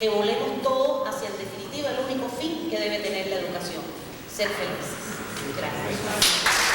que volemos todos hacia, en definitiva, el único fin que debe tener la educación: ser felices. Gracias.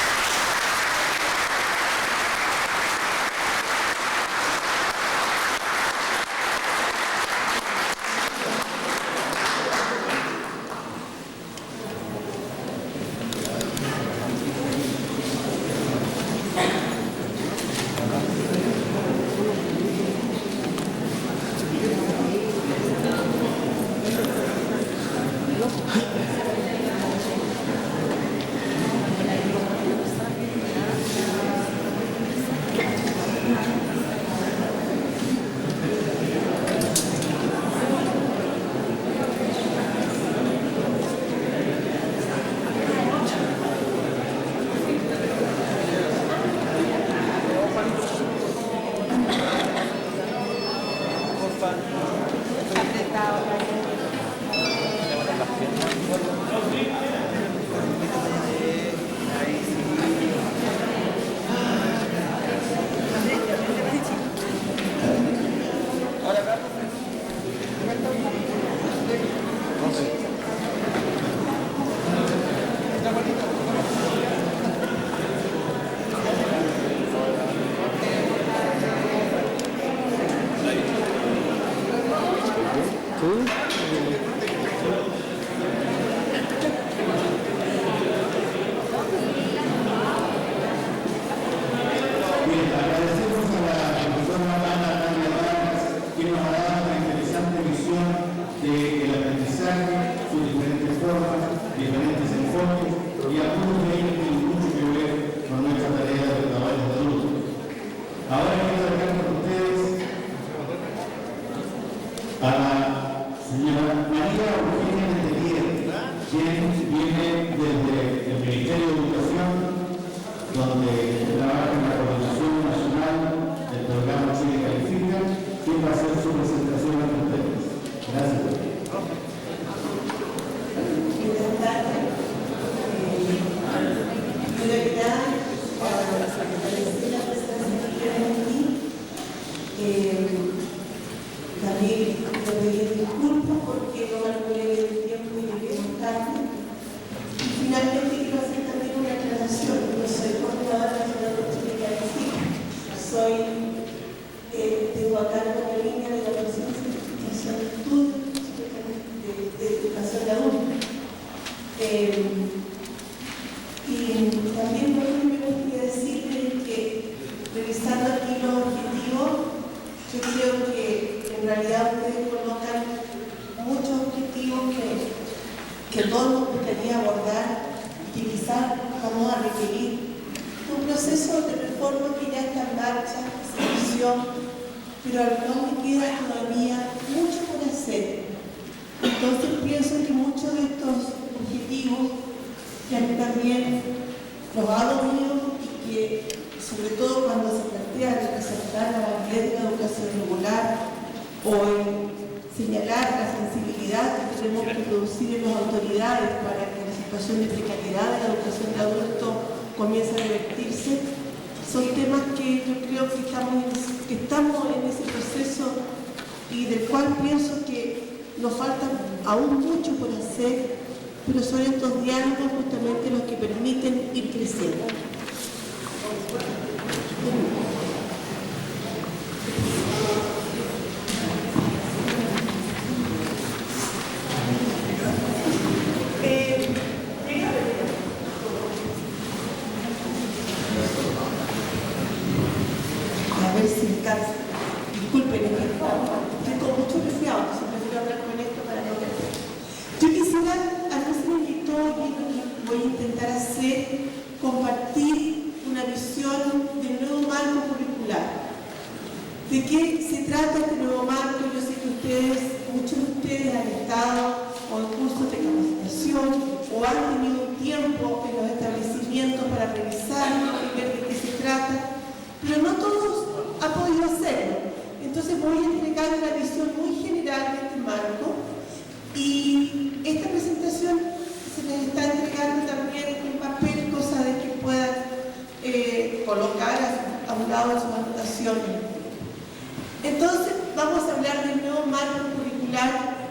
Entonces vamos a hablar del nuevo marco curricular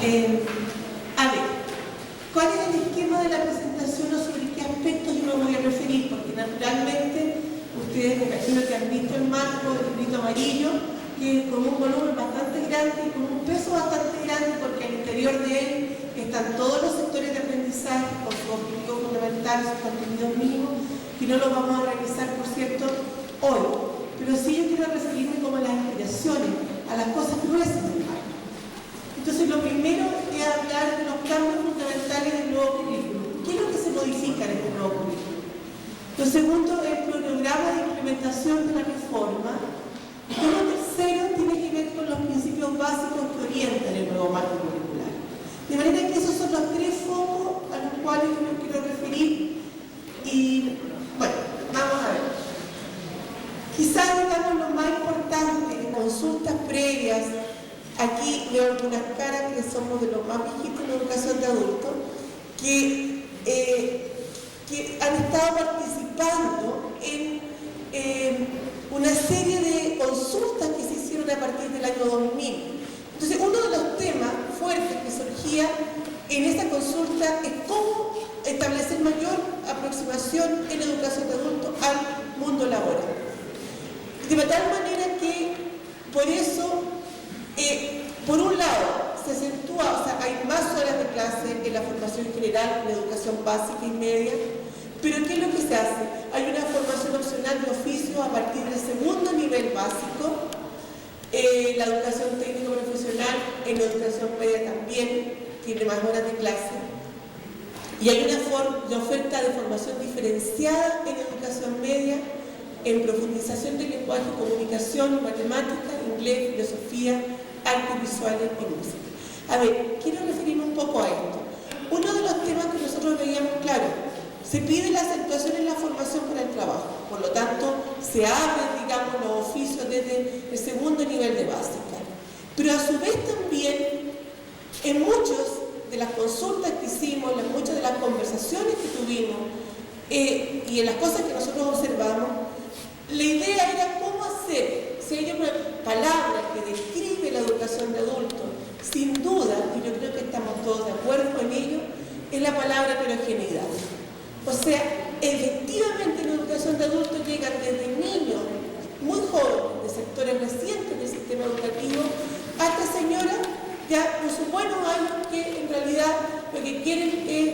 A ver, ¿cuál es el esquema de la presentación o sobre qué aspectos yo me voy a referir? Porque naturalmente ustedes me imagino que han visto el marco del librito amarillo, que es con un volumen bastante grande y con un peso bastante grande, porque al interior de él están todos los sectores de aprendizaje con sus objetivos fundamentales, sus contenidos mínimos, que no los vamos a revisar, por cierto, hoy. Pero sí yo quiero referirme como a las aspiraciones, a las cosas gruesas del marco. Entonces, lo primero es hablar de los cambios fundamentales del nuevo currículum. ¿Qué es lo que se modifica en este nuevo currículum? Lo segundo es el cronograma de implementación de la reforma. Y lo tercero tiene que ver con los principios básicos que orientan el nuevo marco curricular. De manera que esos son los tres focos a los cuales yo me quiero referir. Y, bueno, vamos a ver. Quizás, digamos, lo más importante en consultas previas. Aquí veo algunas caras que somos de los más viejitos en educación de adultos, que han estado participando en una serie de consultas que se hicieron a partir del año 2000. Entonces, uno de los temas fuertes que surgía en esta consulta es cómo establecer mayor aproximación en la educación de adultos al mundo laboral. De tal manera que, por eso, por un lado, se acentúa, o sea, hay más horas de clase en la formación general, en la educación básica y media, pero ¿qué es lo que se hace? Hay una formación opcional de oficio a partir del segundo nivel básico, la educación técnico profesional, en la educación media también tiene más horas de clase, y hay una oferta de formación diferenciada en educación media, en profundización del lenguaje, comunicación, matemática, inglés, filosofía, artes visuales y música. A ver, quiero referirme un poco a esto. Uno de los temas que nosotros veíamos claro, se pide la acentuación en la formación para el trabajo, por lo tanto, se abren, digamos, los oficios desde el segundo nivel de básica. Pero a su vez también, en muchas de las consultas que hicimos, en muchas de las conversaciones que tuvimos y en las cosas que nosotros observamos, la idea era cómo hacer, si hay una palabra que describe la educación de adultos, sin duda, y yo creo que estamos todos de acuerdo en ello, es la palabra heterogeneidad. O sea, efectivamente en la educación de adultos llegan desde niños muy jóvenes, de sectores recientes del sistema educativo, hasta señoras ya con sus buenos años que en realidad lo que quieren es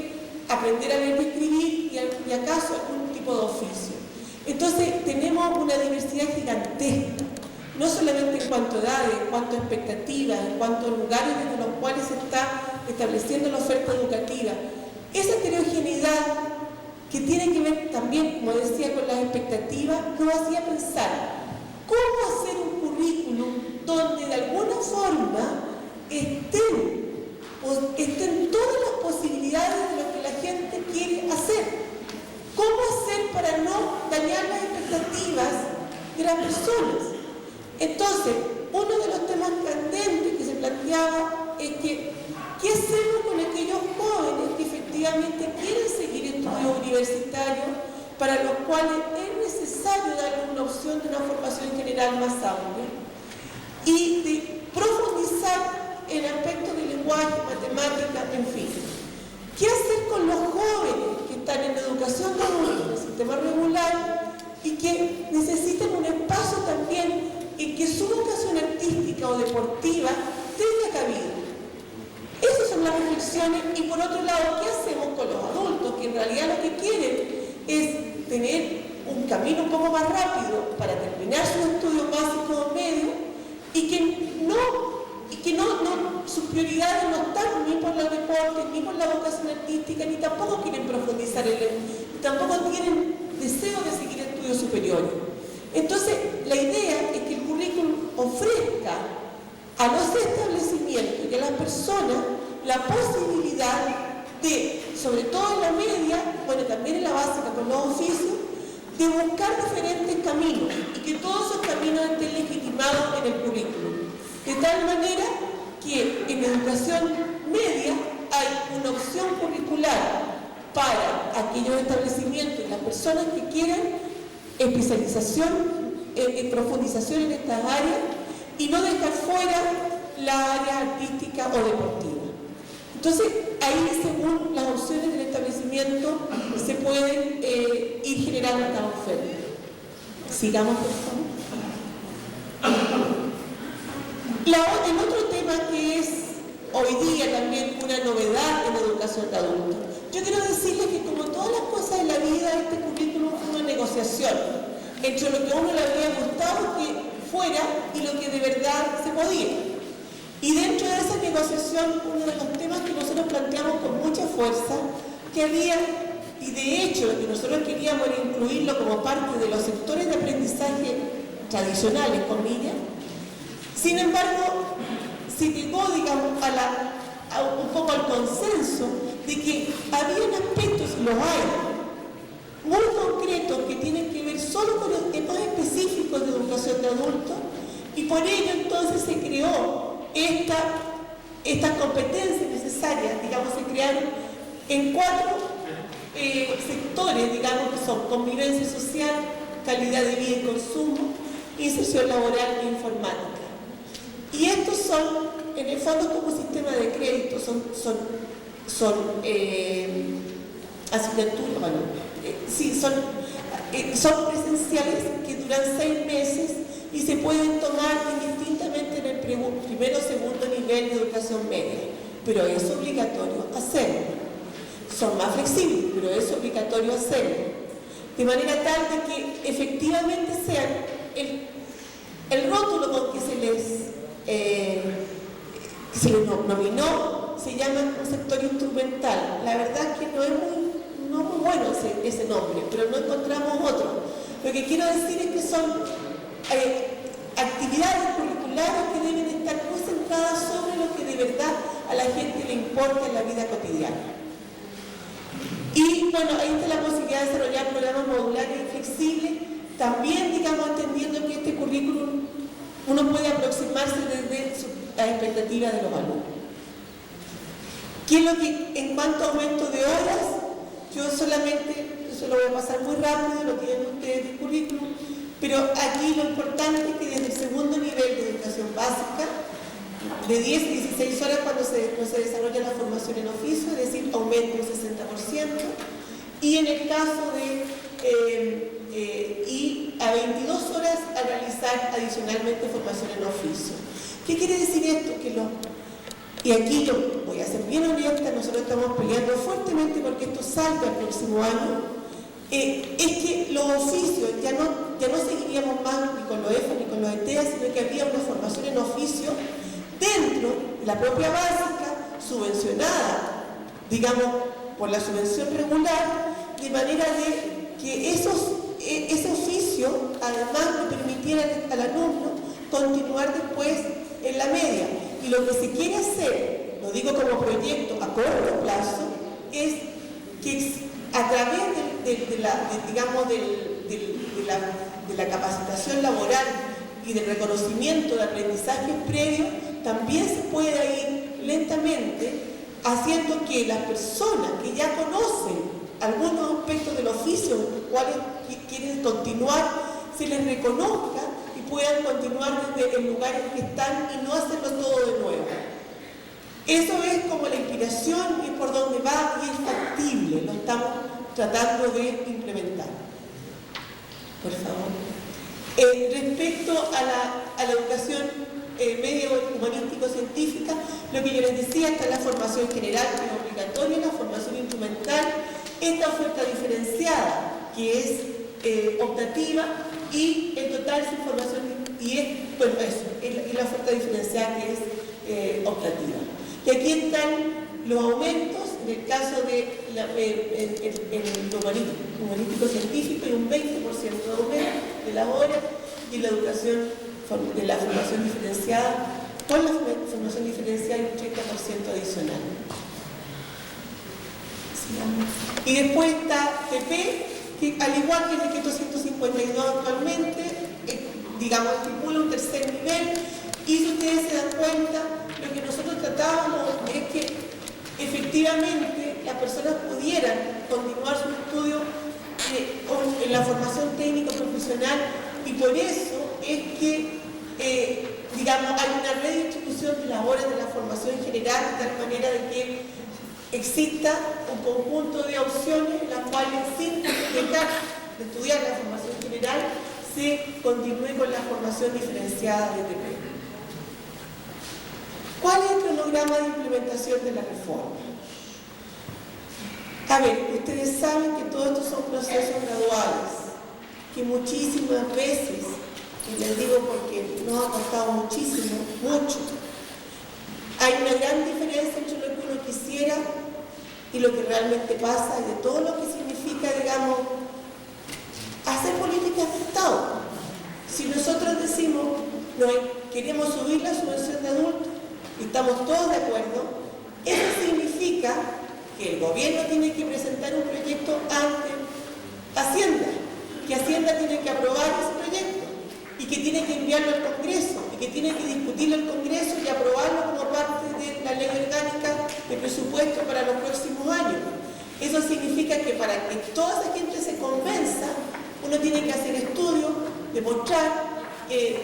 aprender a leer y escribir y acaso algún tipo de oficio. Entonces tenemos una diversidad gigantesca, no solamente en cuanto a edades, en cuanto a expectativas, en cuanto a lugares desde los cuales se está estableciendo la oferta educativa. Esa heterogeneidad que tiene que ver también, como decía, con las expectativas, nos hacía pensar cómo hacer un currículum donde de alguna forma estén todas las posibilidades de lo que la gente quiere hacer. ¿Cómo hacer para no dañar las expectativas de las personas? Entonces, uno de los temas candentes que se planteaba es que, ¿qué hacemos con aquellos jóvenes que efectivamente quieren seguir estudios universitarios para los cuales es necesario darles una opción de una formación general más amplia? Y de profundizar en aspectos de lenguaje, matemática, en fin. ¿Qué hacer con los jóvenes que están en educación de adultos, en el sistema regular, y que necesitan un espacio también en que su vocación artística o deportiva tenga cabida? Esas son las reflexiones. Y por otro lado, ¿qué hacemos con los adultos que en realidad lo que quieren es tener un camino un poco más rápido para terminar sus estudios básicos o medios y que sus prioridades no están ni por los deportes, ni por la vocación artística, ni tampoco quieren profundizar ni tampoco tienen deseo de seguir estudios superiores? Entonces, la idea es que el currículum ofrezca a los establecimientos y a las personas la posibilidad de, sobre todo en la media, bueno, también en la básica con los oficios, de buscar diferentes caminos y que todos esos caminos estén legitimados en el currículum. De tal manera que en educación media hay una opción curricular para aquellos establecimientos y las personas que quieran especialización, profundización en estas áreas y no dejar fuera las áreas artísticas o deportivas. Entonces, ahí según las opciones del establecimiento se pueden ir generando esta oferta. Sigamos, por favor. El otro tema que es hoy día también una novedad en la educación de adultos. Yo quiero decirles que como todas las cosas en la vida, este currículum fue una negociación entre lo que a uno le habría gustado que fuera y lo que de verdad se podía. Y dentro de esa negociación, uno de los temas que nosotros planteamos con mucha fuerza, que había, y de hecho lo que nosotros queríamos era incluirlo como parte de los sectores de aprendizaje tradicionales, comillas. Sin embargo, se llegó, digamos, un poco al consenso de que había aspectos, y los hay, muy concretos que tienen que ver solo con los temas específicos de educación de adultos, y por ello entonces se creó estas competencias necesarias, digamos, se crearon en 4 sectores, digamos, que son convivencia social, calidad de vida y consumo, inserción laboral e informática. Y estos son, en el fondo, como sistema de crédito, son asignaturas, bueno, son presenciales que duran 6 meses y se pueden tomar indistintamente en el primero o segundo nivel de educación media, pero es obligatorio hacerlo. Son más flexibles, pero es obligatorio hacerlo, de manera tal de que efectivamente sean el rótulo con que se les nominó se llama un sector instrumental. La verdad es que no es muy bueno ese nombre, pero no encontramos otro. Lo que quiero decir es que son actividades curriculares que deben estar muy centradas sobre lo que de verdad a la gente le importa en la vida cotidiana. Y bueno, ahí está la posibilidad de desarrollar programas modulares y flexibles, también, digamos, entendiendo que este currículum uno puede aproximarse desde las expectativas de los alumnos. ¿Qué es lo que, en cuanto a aumento de horas? Yo solamente, eso lo voy a pasar muy rápido, lo tienen ustedes en el currículum, pero aquí lo importante es que desde el segundo nivel de educación básica, de 10 a 16 horas cuando se desarrolla la formación en oficio, es decir, aumento un 60%, y en el caso de y a 22 horas a realizar adicionalmente formación en oficio. ¿Qué quiere decir esto? Y aquí yo voy a ser bien honesta, nosotros estamos peleando fuertemente porque esto salga el próximo año, es que los oficios ya no seguiríamos más ni con los EFA ni con los ETEA, sino que había una formación en oficio dentro de la propia básica, subvencionada, digamos, por la subvención regular, de manera de que ese oficio además le permitiera al alumno continuar después en la media. Y lo que se quiere hacer, lo digo como proyecto a corto plazo, es que a través de la capacitación laboral y del reconocimiento de aprendizajes previos, también se pueda ir lentamente haciendo que las personas que ya conocen algunos aspectos del oficio en los cuales quieren continuar, se les reconozca y puedan continuar desde el lugar en que están y no hacerlo todo de nuevo. Eso es como la inspiración y es por donde va y es factible, lo estamos tratando de implementar. Por favor. Respecto a la educación medio humanístico-científica, lo que yo les decía, está la formación general, que es obligatoria, la formación instrumental, esta oferta diferenciada, que es optativa, y el total sin formación, y la oferta diferenciada, que es optativa. Y aquí están los aumentos, en el caso de el humanístico-científico, hay un 20% de aumento de las horas, y en la educación de la formación diferenciada, con la formación diferenciada, un 30% adicional. Y después está PP, que al igual que el decreto 152 actualmente, digamos, estipula un tercer nivel, y si ustedes se dan cuenta, lo que nosotros tratábamos es que efectivamente las personas pudieran continuar su estudio en la formación técnica profesional, y por eso es que, digamos, hay una redistribución de las horas de la formación general de tal manera de que exista un conjunto de opciones en las cuales, sin dejar de estudiar la formación general, se continúe con la formación diferenciada de TP. ¿Cuál es el cronograma de implementación de la reforma? A ver, ustedes saben que todos estos son procesos graduales, que muchísimas veces, y les digo porque nos ha costado muchísimo, mucho, hay una gran diferencia entre lo que uno quisiera y lo que realmente pasa, y de todo lo que significa, digamos, hacer políticas de Estado. Si nosotros decimos, no, queremos subir la subvención de adultos, y estamos todos de acuerdo, eso significa que el gobierno tiene que presentar un proyecto ante Hacienda, que Hacienda tiene que aprobar ese proyecto, y que tiene que enviarlo al Congreso, y que tiene que discutirlo al Congreso y aprobarlo como parte de la ley orgánica de presupuesto para los próximos años. Eso significa que para que toda esa gente se convenza, uno tiene que hacer estudios, demostrar y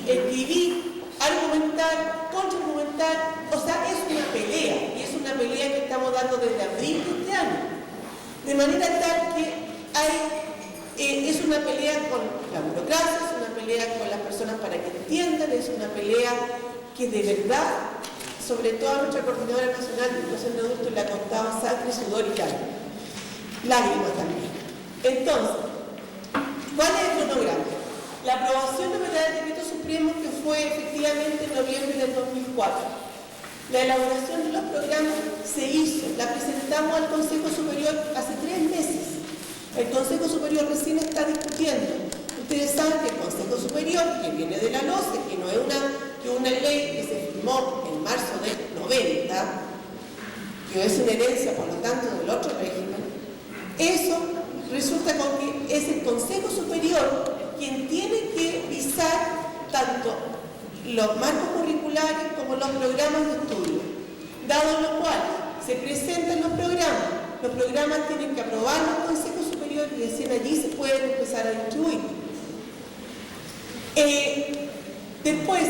escribir, argumentar, contraargumentar. O sea, es una pelea, y es una pelea que estamos dando desde abril de este año. De manera tal que es una pelea con la burocracia, es una pelea con las personas para que entiendan, es una pelea que de verdad, sobre todo a nuestra Coordinadora Nacional de Educación de Adultos, le ha costado sangre, sudor y lágrimas también. Entonces, ¿cuál es el cronograma? La aprobación de del decreto supremo, que fue efectivamente en noviembre del 2004. La elaboración de los programas se hizo, la presentamos al Consejo Superior hace 3 meses. El Consejo Superior recién está discutiendo. Ustedes saben que el Consejo Superior, que viene de la LOCE, que no es una ley que se firmó en marzo del 90, que es una herencia, por lo tanto, del otro régimen, eso resulta con que es el Consejo Superior quien tiene que visar tanto los marcos curriculares como los programas de estudio, dado lo cual se presentan los programas tienen que aprobarlo el Consejo Superior y recién allí se pueden empezar a distribuir. Después,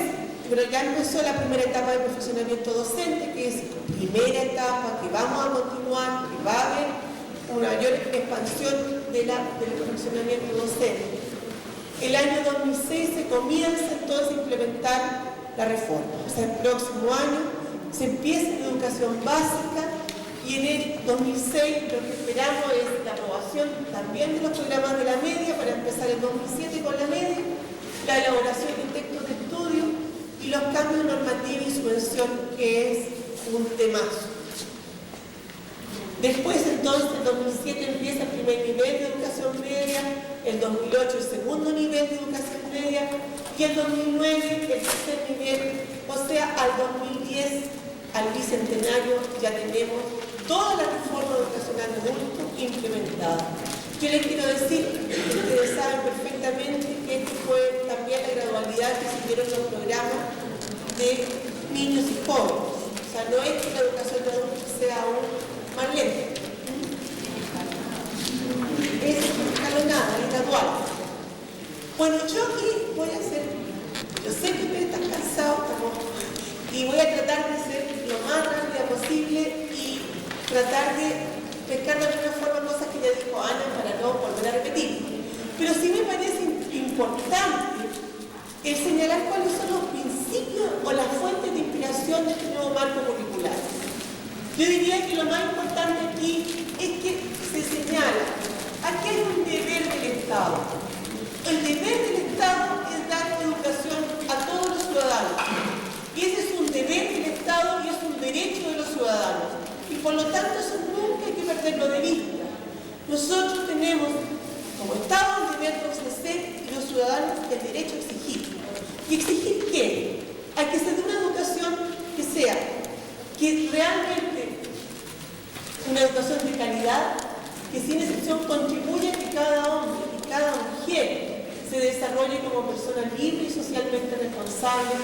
pero ya empezó la primera etapa de perfeccionamiento docente, que es primera etapa, que vamos a continuar, que va a haber una mayor expansión del perfeccionamiento docente. El año 2006 se comienza entonces a implementar la reforma. O sea, el próximo año se empieza en educación básica y en el 2006 lo que esperamos es la aprobación también de los programas de la media para empezar el 2007 con la media, la elaboración de textos de estudio y los cambios normativos y subvención, que es un temazo. Después, entonces, en 2007 empieza el primer nivel de educación media, el 2008 el segundo nivel de educación media y el 2009 el tercer nivel, o sea, al 2010, al bicentenario, ya tenemos toda la reforma educacional de adultos implementada. Yo les quiero decir, ustedes saben perfectamente que esto fue también la gradualidad que siguieron los programas de niños y jóvenes. O sea, no es que la educación de adultos sea aún más lenta. Es escalonada, es gradual. Bueno, yo aquí voy a hacer, yo sé que ustedes están cansados y voy a tratar de ser lo más rápida posible y tratar de pescar de alguna forma cosas que ya dijo Ana para no volver a repetir. Pero sí me parece importante el señalar cuáles son los principios o las fuentes de inspiración de este nuevo marco curricular. Yo diría que lo más importante aquí es que se señala, aquí hay un deber del Estado. El deber del Estado es dar educación a todos los ciudadanos. Y ese es un deber del Estado y es un derecho de los ciudadanos. Y por lo tanto eso nunca hay que perderlo de vista. Nosotros tenemos como Estado el deber de ofrecer y los ciudadanos el derecho a exigir. ¿Y exigir qué? A que se dé una educación que sea, que realmente una educación de calidad, que sin excepción contribuya a que cada hombre y cada mujer se desarrolle como persona libre y socialmente responsable,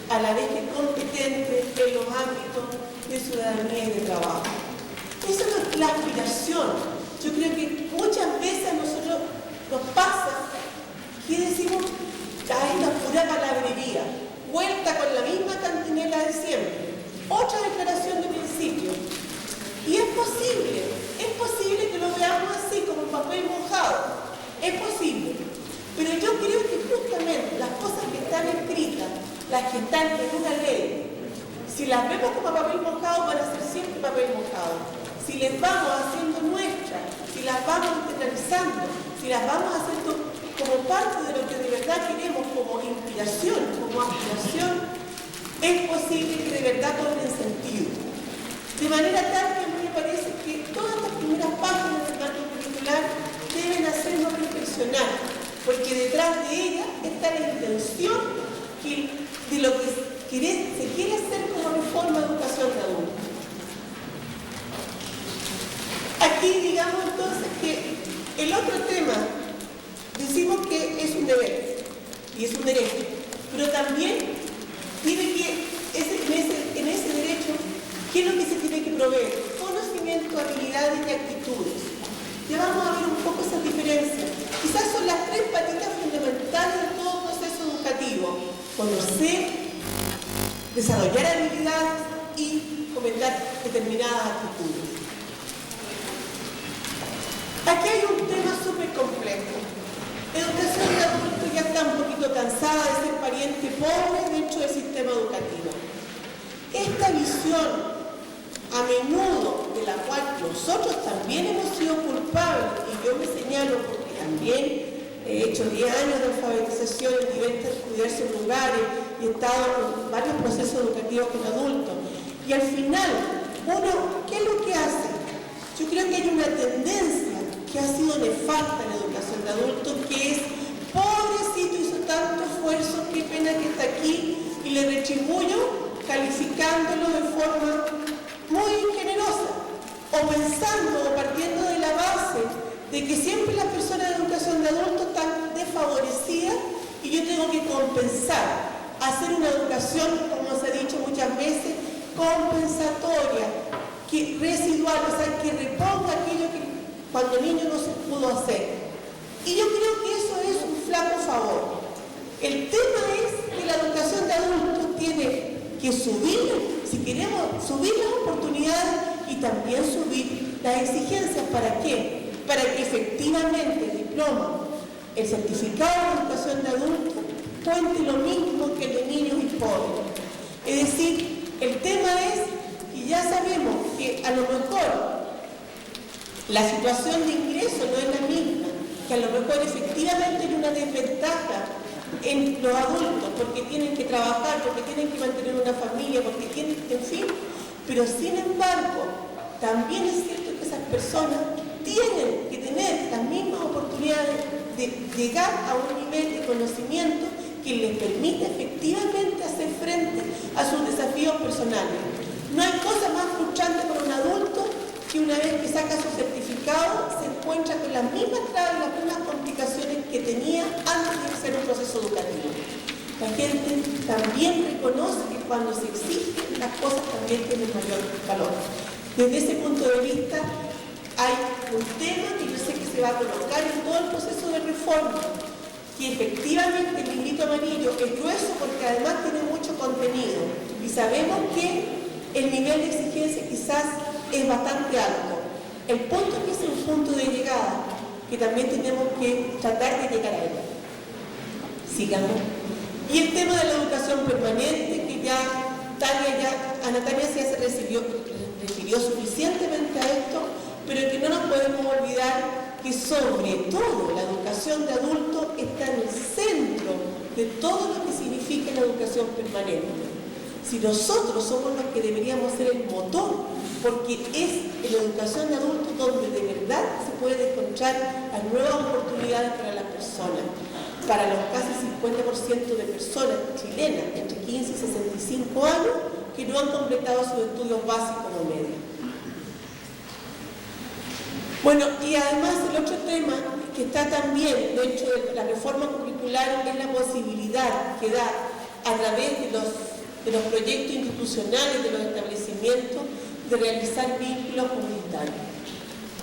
a la vez que competente en los ámbitos de ciudadanía y de trabajo. Esa es la aspiración. Yo creo que muchas veces a nosotros nos pasa que decimos, hay una pura palabrería. las que están en una ley, si las vemos como papel mojado, van a ser siempre papel mojado. Si les vamos haciendo nuestras, si las vamos internalizando, si las vamos haciendo como parte de lo que de verdad queremos, como inspiración, como aspiración, es posible que de verdad cobren sentido. De manera tal que a mí me parece que todas las primeras páginas del marco curricular deben hacernos reflexionar, porque detrás de ella está la intención de lo que se quiere hacer como reforma de educación de adultos. Aquí digamos entonces que el otro tema, decimos que es un deber y es un derecho, pero también tiene que, en ese derecho, ¿qué es lo que se tiene que proveer? Conocimiento, habilidades y actitudes. Ya vamos a ver un poco esas diferencias. Quizás son las tres patitas fundamentales de todo proceso educativo: conocer, desarrollar habilidades y fomentar determinadas actitudes. Aquí hay un tema súper complejo. Educación de adultos ya está un poquito cansada de ser pariente pobre dentro del sistema educativo. Esta visión, a menudo, de la cual nosotros también hemos sido culpables, y yo me señalo porque también he hecho 10 años de alfabetización en diversos lugares y he estado en varios procesos educativos con adultos. Y al final, uno, ¿qué es lo que hace? Yo creo que hay una tendencia que ha sido nefasta en la educación de adultos, que es: pobrecito, hizo tanto esfuerzo, qué pena que está aquí, y le retribuyo calificándolo de forma muy generosa, o pensando o partiendo de la base de que siempre las personas de educación de adultos están desfavorecidas y yo tengo que compensar, hacer una educación, como se ha dicho muchas veces, compensatoria, que residual, o sea, que reponga aquello que cuando niño no se pudo hacer. Y yo creo que eso es un flaco favor. El tema es que la educación de adultos tiene que subir, si queremos subir las oportunidades y también subir las exigencias. ¿Para qué? Para que efectivamente el diploma, el certificado de educación de adultos, cuente lo mismo que el de niños y pobres. Es decir, el tema es que ya sabemos que a lo mejor la situación de ingreso no es la misma, que a lo mejor efectivamente hay una desventaja en los adultos porque tienen que trabajar, porque tienen que mantener una familia, porque tienen, en fin, pero sin embargo, también es cierto que esas personas tienen que tener las mismas oportunidades de llegar a un nivel de conocimiento que les permita efectivamente hacer frente a sus desafíos personales. No hay cosa más frustrante para un adulto que una vez que saca su certificado se encuentra con las mismas trabas y las mismas complicaciones que tenía antes de hacer un proceso educativo. La gente también reconoce que cuando se exigen las cosas también tienen mayor valor. Desde ese punto de vista hay un tema que yo sé que se va a colocar en todo el proceso de reforma, que efectivamente el librito amarillo es grueso porque además tiene mucho contenido y sabemos que el nivel de exigencia quizás es bastante alto. El punto es que es un punto de llegada que también tenemos que tratar de llegar a él. Sigamos. Y el tema de la educación permanente, que ya Ana Tania se refirió suficientemente a esto, pero que no nos podemos olvidar que sobre todo la educación de adultos está en el centro de todo lo que significa la educación permanente. Si nosotros somos los que deberíamos ser el motor, porque es en la educación de adultos donde de verdad se puede encontrar las nuevas oportunidades para las personas, para los casi 50% de personas chilenas entre 15 y 65 años que no han completado sus estudios básicos o medios. Bueno, y además el otro tema que está también dentro de la reforma curricular es la posibilidad que da a través de los proyectos institucionales de los establecimientos de realizar vínculos comunitarios.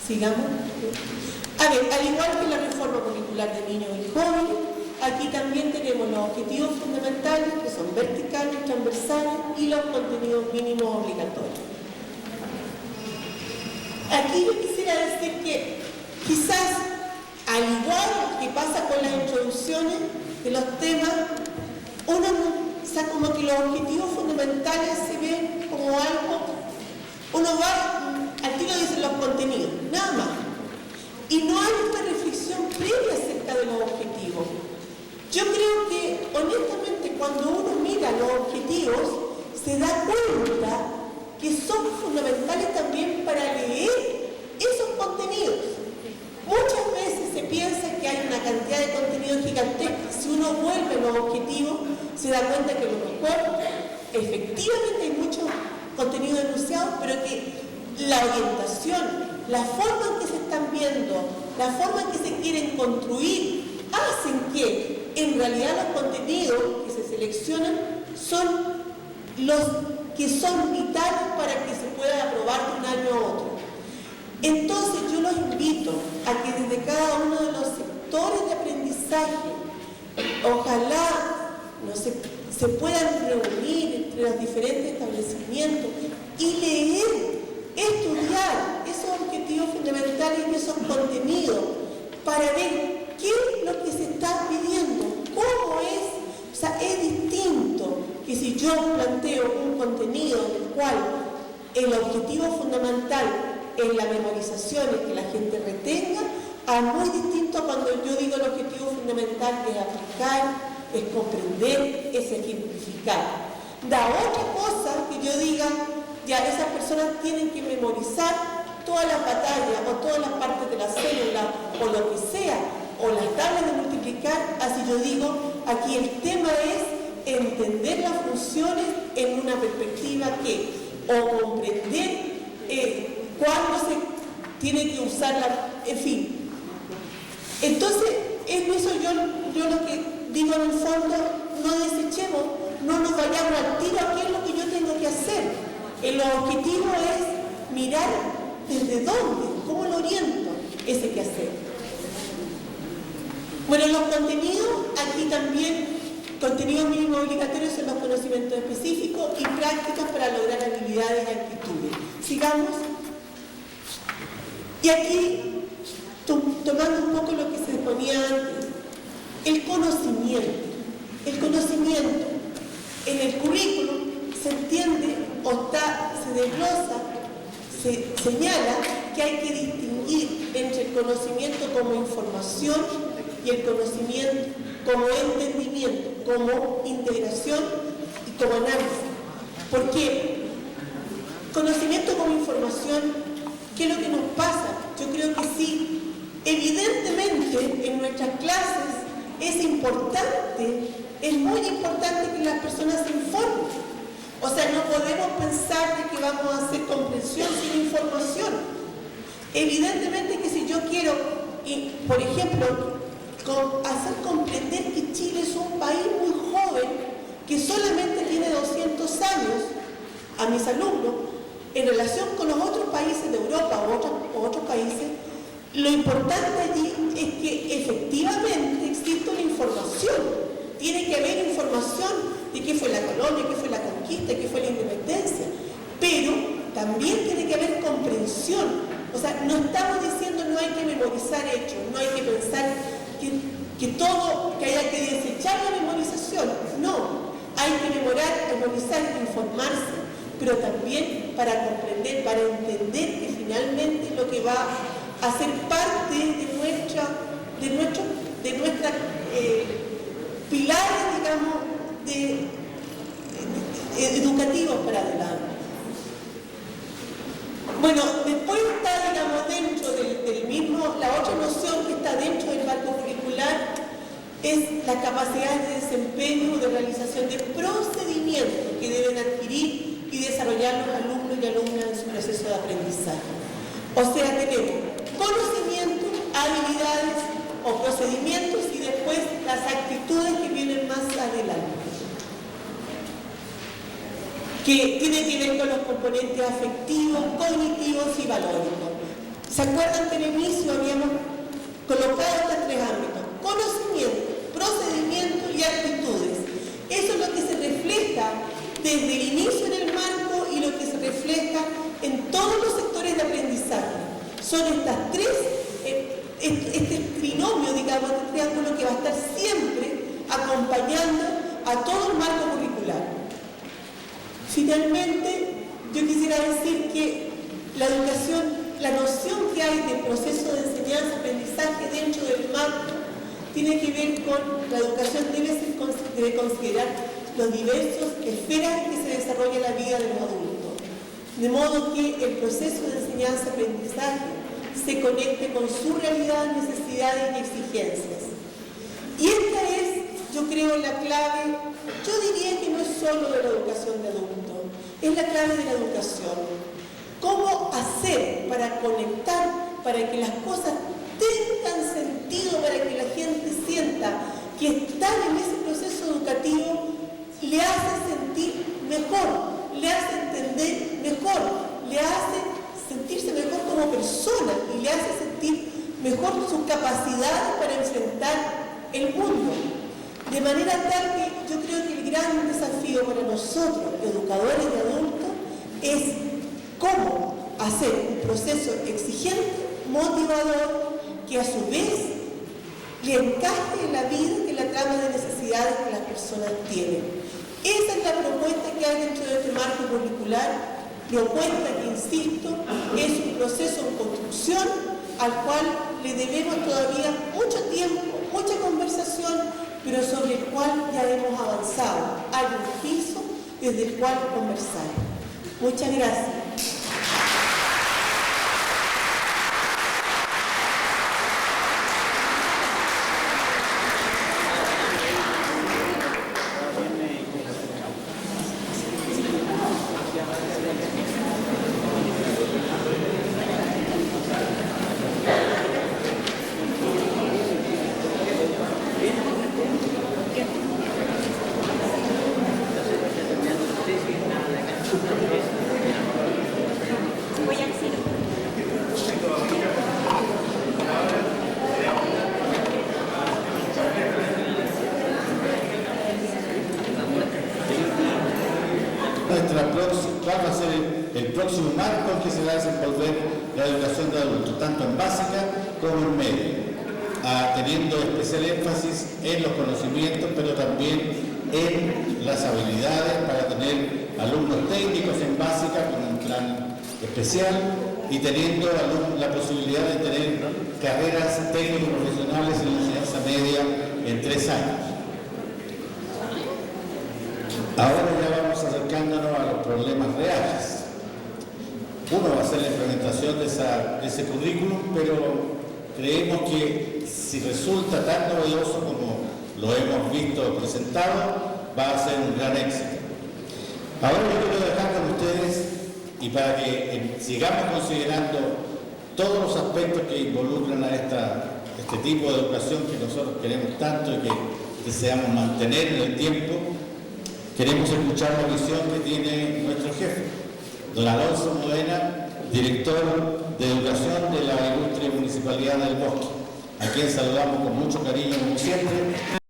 Sigamos. A ver, al igual que la reforma curricular de niños y jóvenes, aquí también tenemos los objetivos fundamentales que son verticales, transversales y los contenidos mínimos obligatorios. Aquí yo quisiera decir que quizás, al igual que pasa con las introducciones de los temas, uno quizás como los objetivos fundamentales se ven como algo, uno va, al tiro dicen los contenidos, nada más. Y no hay una reflexión previa acerca de los objetivos. Yo creo que, honestamente, cuando uno mira los objetivos, se da cuenta que son fundamentales también para leer esos contenidos. Muchas veces se piensa que hay una cantidad de contenido gigantesca. Si uno vuelve los objetivos, se da cuenta que a lo mejor efectivamente hay mucho contenido enunciado, pero que la orientación, la forma en que se están viendo, la forma en que se quieren construir, hacen que en realidad los contenidos que se seleccionan son los que son vitales para que se pueda aprobar de un año a otro. Entonces yo los invito a que desde cada uno de los sectores de aprendizaje, ojalá no se puedan reunir entre los diferentes establecimientos y leer, estudiar esos objetivos fundamentales y esos contenidos para ver qué es lo que se está pidiendo, cómo es. O sea, es distinto que si yo planteo un contenido en el cual el objetivo fundamental es la memorización, es que la gente retenga, a muy distinto cuando yo digo el objetivo fundamental es aplicar, es comprender, es ejemplificar. Da otra cosa que yo diga, ya esas personas tienen que memorizar todas las batallas o todas las partes de la célula o lo que sea, o las tablas de multiplicar. Así yo digo, aquí el tema es entender las funciones en una perspectiva que, o comprender cuándo se tiene que usarla, en fin. Entonces, en eso yo lo que digo en el fondo, no desechemos, no nos vayamos al tiro a qué es lo que yo tengo que hacer. El objetivo es mirar desde dónde, cómo lo oriento ese quehacer. Bueno, los contenidos, aquí también, contenidos mínimos obligatorios son los conocimientos específicos y prácticas para lograr habilidades y actitudes. Sigamos. Y aquí, tomando un poco lo que se ponía antes, el conocimiento. El conocimiento en el currículum se entiende o se desglosa, se señala que hay que distinguir entre el conocimiento como información y el conocimiento como entendimiento, como integración y como análisis. ¿Por qué? Conocimiento como información, ¿qué es lo que nos pasa? Yo creo que sí, evidentemente en nuestras clases es importante, es muy importante que las personas se informen. O sea, no podemos pensar de que vamos a hacer comprensión sin información. Evidentemente que si yo quiero, por ejemplo, hacer comprender que Chile es un país muy joven, que solamente tiene 200 años, a mis alumnos, en relación con los otros países de Europa o otros países, lo importante allí es que efectivamente existe una información. Tiene que haber información de qué fue la colonia, qué fue la conquista, qué fue la independencia. Pero también tiene que haber comprensión. O sea, no estamos diciendo no hay que memorizar hechos, no hay que pensar que haya que desechar la memorización. No, hay que memorizar, informarse, pero también para comprender, para entender que finalmente lo que va a ser parte de nuestra pilares, digamos, educativos para adelante. Bueno, después está, digamos, dentro del mismo, la otra noción que está dentro del marco curricular es la capacidad de desempeño, de realización de procedimientos que deben adquirir y desarrollar los alumnos y alumnas en su proceso de aprendizaje. O sea, tenemos conocimientos, habilidades o procedimientos y después las actitudes que vienen más adelante, que tienen que ver con los componentes afectivos, cognitivos y valóricos. ¿Se acuerdan que en el inicio habíamos colocado estos tres ámbitos? Conocimiento, procedimiento y actitudes. Eso es lo que se refleja desde el inicio en el marco y lo que se refleja en todos los sectores de aprendizaje. Son estas tres, este trinomio, digamos, este triángulo que va a estar siempre acompañando a todo el marco curricular. Finalmente, yo quisiera decir que la educación, la noción que hay de proceso de enseñanza-aprendizaje dentro del marco tiene que ver con la educación debe considerar los diversos esferas en que se desarrolla la vida de los adultos, de modo que el proceso de enseñanza-aprendizaje se conecte con su realidad, necesidades y exigencias. Y esta es, yo creo, la clave. Yo diría que no es solo de la educación de adultos, es la clave de la educación. ¿Cómo hacer para conectar, para que las cosas tengan sentido, para que la gente sienta que estar en ese proceso educativo le hace sentir mejor, le hace entender mejor, le hace sentirse mejor como persona y le hace sentir mejor sus capacidades para enfrentar el mundo? De manera tal que yo creo que el gran desafío para nosotros, educadores de adultos, es cómo hacer un proceso exigente, motivador, que a su vez le encaje en la vida, en la trama de necesidades que las personas tienen. Esa es la propuesta que hay dentro de este marco curricular, propuesta que, insisto, es un proceso en construcción al cual le debemos todavía mucho tiempo, mucha conversación, pero sobre el cual ya hemos avanzado. Hay un piso desde el cual conversar. Muchas gracias. ¿Cuál va a ser el próximo marco en que se va a desenvolver la educación de adultos, tanto en básica como en media, teniendo especial énfasis en los conocimientos, pero también en las habilidades para tener alumnos técnicos en básica con un plan especial y teniendo la posibilidad de tener carreras técnico-profesionales en la enseñanza media en 3 años. Ahora ya vamos acercándonos a los problemas reales. Uno va a ser la implementación de ese currículum, pero creemos que si resulta tan novedoso como lo hemos visto presentado, va a ser un gran éxito. Ahora yo quiero dejar con ustedes, y para que sigamos considerando todos los aspectos que involucran a este tipo de educación que nosotros queremos tanto y que deseamos mantener en el tiempo, queremos escuchar la visión que tiene nuestro jefe, don Alonso Modena, director de Educación de la Ilustre Municipalidad del Bosque, a quien saludamos con mucho cariño como siempre.